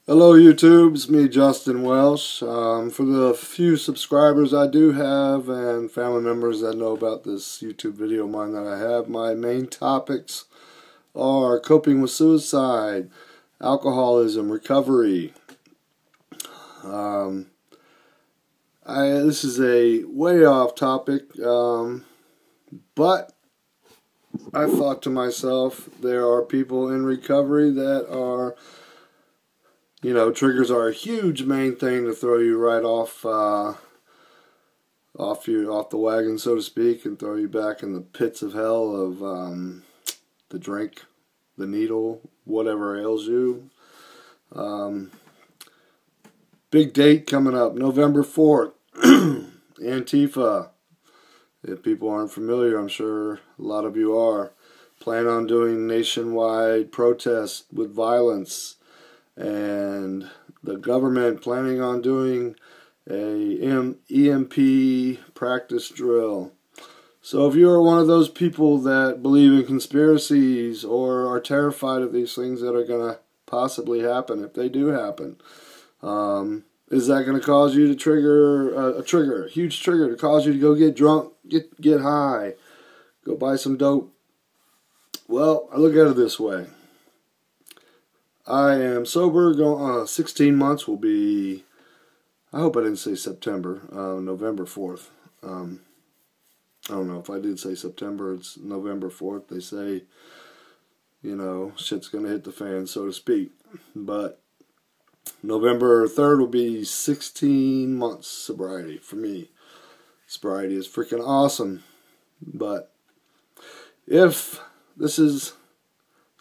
Hello YouTube, it's me Justin Welsh. For the few subscribers I do have and family members that know about this YouTube video of mine that I have, my main topics are coping with suicide, alcoholism, recovery. This is a way off topic, but I thought to myself, there are people in recovery that are, triggers are a huge main thing to throw you right off the wagon, so to speak, and throw you back in the pits of hell of the drink, the needle, whatever ails you. Big date coming up, November 4th, Antifa. If people aren't familiar, I'm sure a lot of you are. Plan on doing nationwide protests with violence. And the government planning on doing a EMP practice drill. So if you are one of those people that believe in conspiracies or are terrified of these things that are going to possibly happen, if they do happen, is that going to cause you to trigger a huge trigger to cause you to go get drunk, get high, go buy some dope? Well, I look at it this way. I am sober, going 16 months will be, I hope I didn't say September, November 4th. I don't know if I did say September, it's November 4th. They say, shit's going to hit the fan, so to speak. But November 3rd will be 16 months sobriety for me. Sobriety is freaking awesome. But if this is...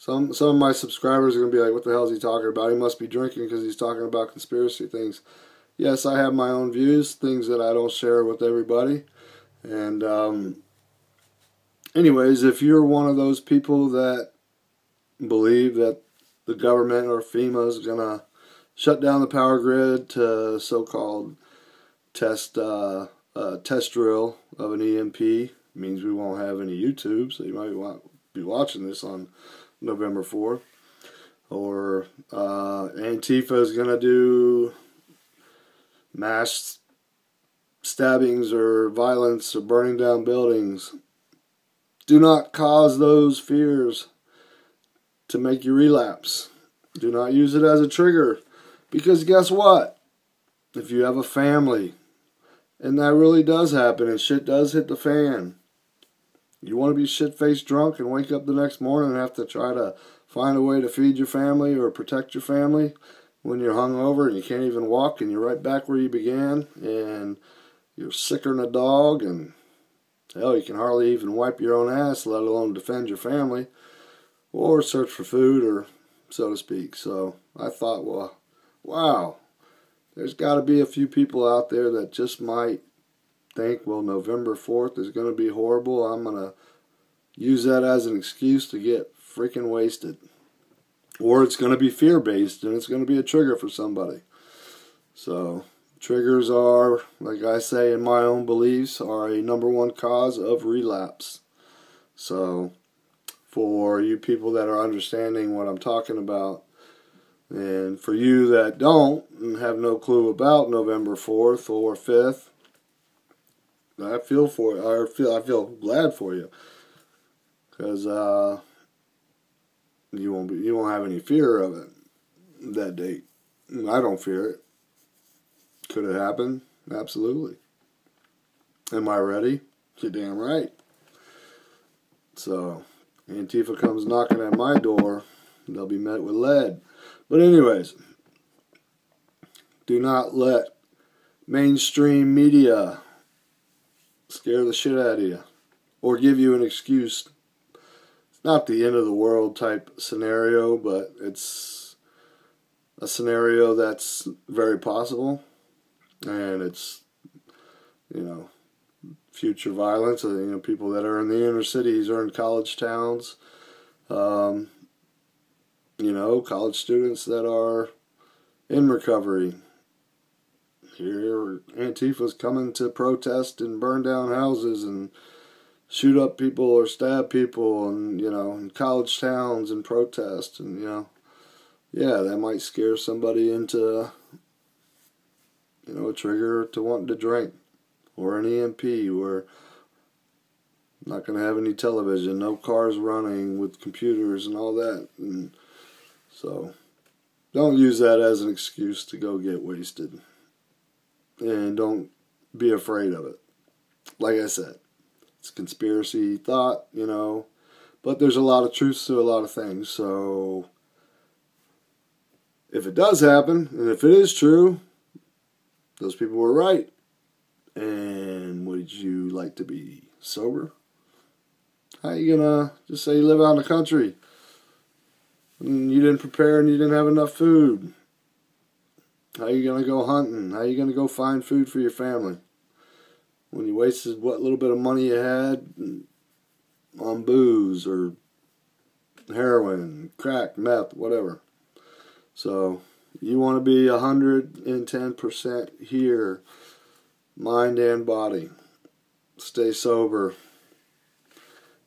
Some of my subscribers are going to be like, what the hell is he talking about? He must be drinking because he's talking about conspiracy things. Yes, I have my own views, things that I don't share with everybody. And anyways, if you're one of those people that believe that the government or FEMA is going to shut down the power grid to so-called test drill of an EMP, means we won't have any YouTube, so you might be watching this on November 4th, or Antifa is going to do mass stabbings or violence or burning down buildings. Do not cause those fears to make you relapse. Do not use it as a trigger, because guess what? If you have a family, and that really does happen, and shit does hit the fan, you want to be shit-faced drunk and wake up the next morning and have to try to find a way to feed your family or protect your family when you're hungover and you can't even walk and you're right back where you began and you're sicker than a dog and hell, you can hardly even wipe your own ass, let alone defend your family or search for food, or so to speak. So I thought, well, wow, there's got to be a few people out there that just might think, well, November 4th is going to be horrible. I'm going to use that as an excuse to get freaking wasted. Or it's going to be fear-based and it's going to be a trigger for somebody. So, triggers are, like I say in my own beliefs, are a #1 cause of relapse. So, for you people that are understanding what I'm talking about, and for you that don't and have no clue about November 4th or 5th, I feel glad for you, because you won't have any fear of it that date. I don't fear it. Could it happen? Absolutely. Am I ready? You're damn right. So, Antifa comes knocking at my door, they'll be met with lead. But anyways, do not let mainstream media scare the shit out of you or give you an excuse. It's not the end of the world type scenario, but it's a scenario that's very possible, and it's future violence. People that are in the inner cities or in college towns, college students that are in recovery. Here, Antifa's coming to protest and burn down houses and shoot up people or stab people, and in college towns and protest, and yeah, that might scare somebody into, a trigger to wanting to drink, or an EMP, or not going to have any television, no cars running with computers and all that. And so don't use that as an excuse to go get wasted. And don't be afraid of it. Like I said, it's conspiracy thought, but there's a lot of truth to a lot of things. So if it does happen, and if it is true, those people were right. And would you like to be sober? How you gonna just say you live out in the country and you didn't prepare and you didn't have enough food? How you gonna go hunting? How you gonna go find food for your family when you wasted what little bit of money you had on booze or heroin, crack, meth, whatever? So you want to be 110% here, mind and body. Stay sober.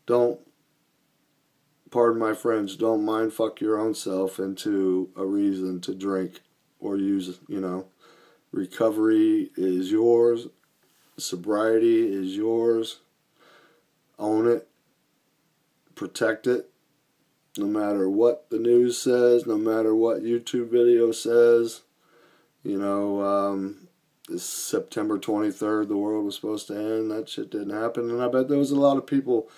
Don't, pardon my French, don't mind fuck your own self into a reason to drink or use, Recovery is yours. Sobriety is yours. Own it. Protect it. No matter what the news says, no matter what YouTube video says. This September 23rd, the world was supposed to end. That shit didn't happen. And I bet there was a lot of people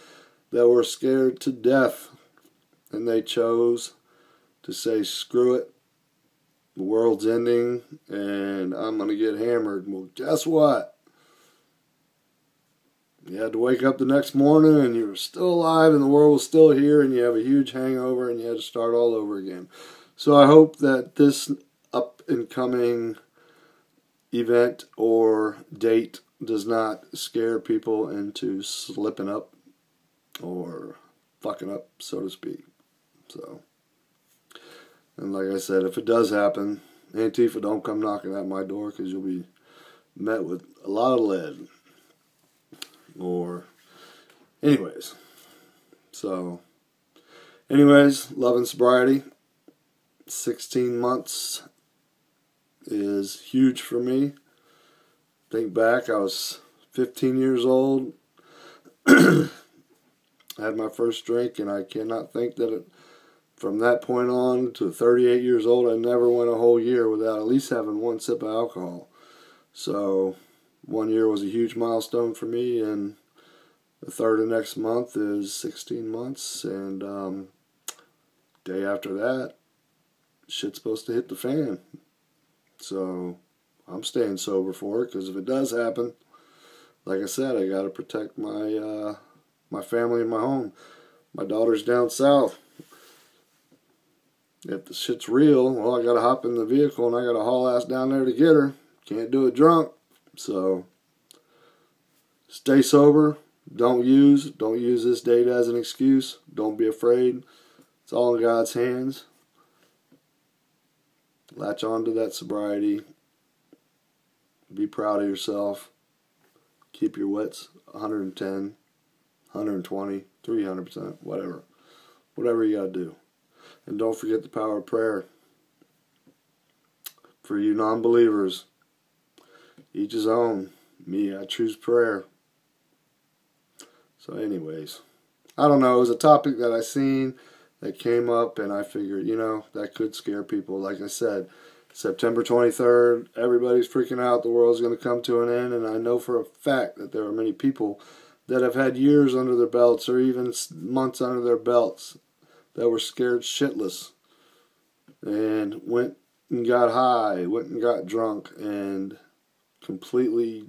that were scared to death. And they chose to say, screw it. The world's ending and I'm going to get hammered. Well, guess what? You had to wake up the next morning and you were still alive and the world was still here and you have a huge hangover and you had to start all over again. So I hope that this up and coming event or date does not scare people into slipping up or fucking up, so to speak. So, and like I said, if it does happen, Antifa, don't come knocking at my door because you'll be met with a lot of lead. Or, anyways. So, love and sobriety. 16 months is huge for me. Think back, I was 15 years old. I had my first drink, and I cannot think that from that point on to 38 years old, I never went a whole year without at least having one sip of alcohol. So 1 year was a huge milestone for me, and the third of next month is 16 months, and day after that, shit's supposed to hit the fan. So I'm staying sober for it, because if it does happen, like I said, I got to protect my my family and my home. My daughter's down south. If the shit's real, well, I got to hop in the vehicle and I got to haul ass down there to get her. Can't do it drunk. So stay sober. Don't use this date as an excuse. Don't be afraid. It's all in God's hands. Latch on to that sobriety. Be proud of yourself. Keep your wits 110, 120, 300%, whatever. Whatever you got to do. And don't forget the power of prayer. For you non-believers, each his own. Me, I choose prayer. So anyways, I don't know. It was a topic that I seen that came up, and I figured, that could scare people. Like I said, September 23rd, everybody's freaking out. The world's going to come to an end, and I know for a fact that there are many people that have had years under their belts or even months under their belts that were scared shitless and went and got high, went and got drunk, and completely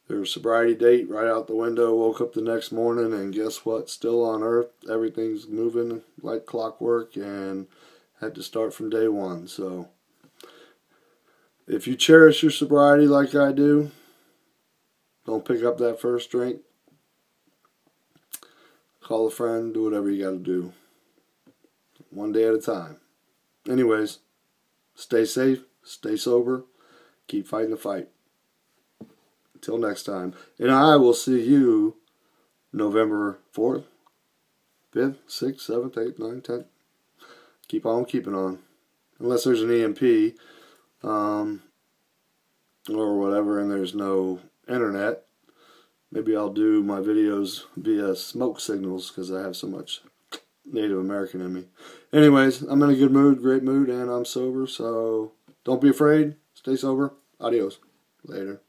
their sobriety date right out the window, woke up the next morning, and guess what? Still on earth, everything's moving like clockwork, and had to start from day one. So if you cherish your sobriety like I do, don't pick up that first drink. Call a friend, do whatever you got to do. One day at a time. Anyways, stay safe, stay sober, keep fighting the fight. Until next time. And I will see you November 4th, 5th, 6th, 7th, 8th, 9th, 10th. keep on keeping on. Unless there's an EMP or whatever and there's no internet. Maybe I'll do my videos via smoke signals because I have so much Native American in me. Anyways, I'm in a good mood, great mood, and I'm sober, so don't be afraid. Stay sober. Adios. Later.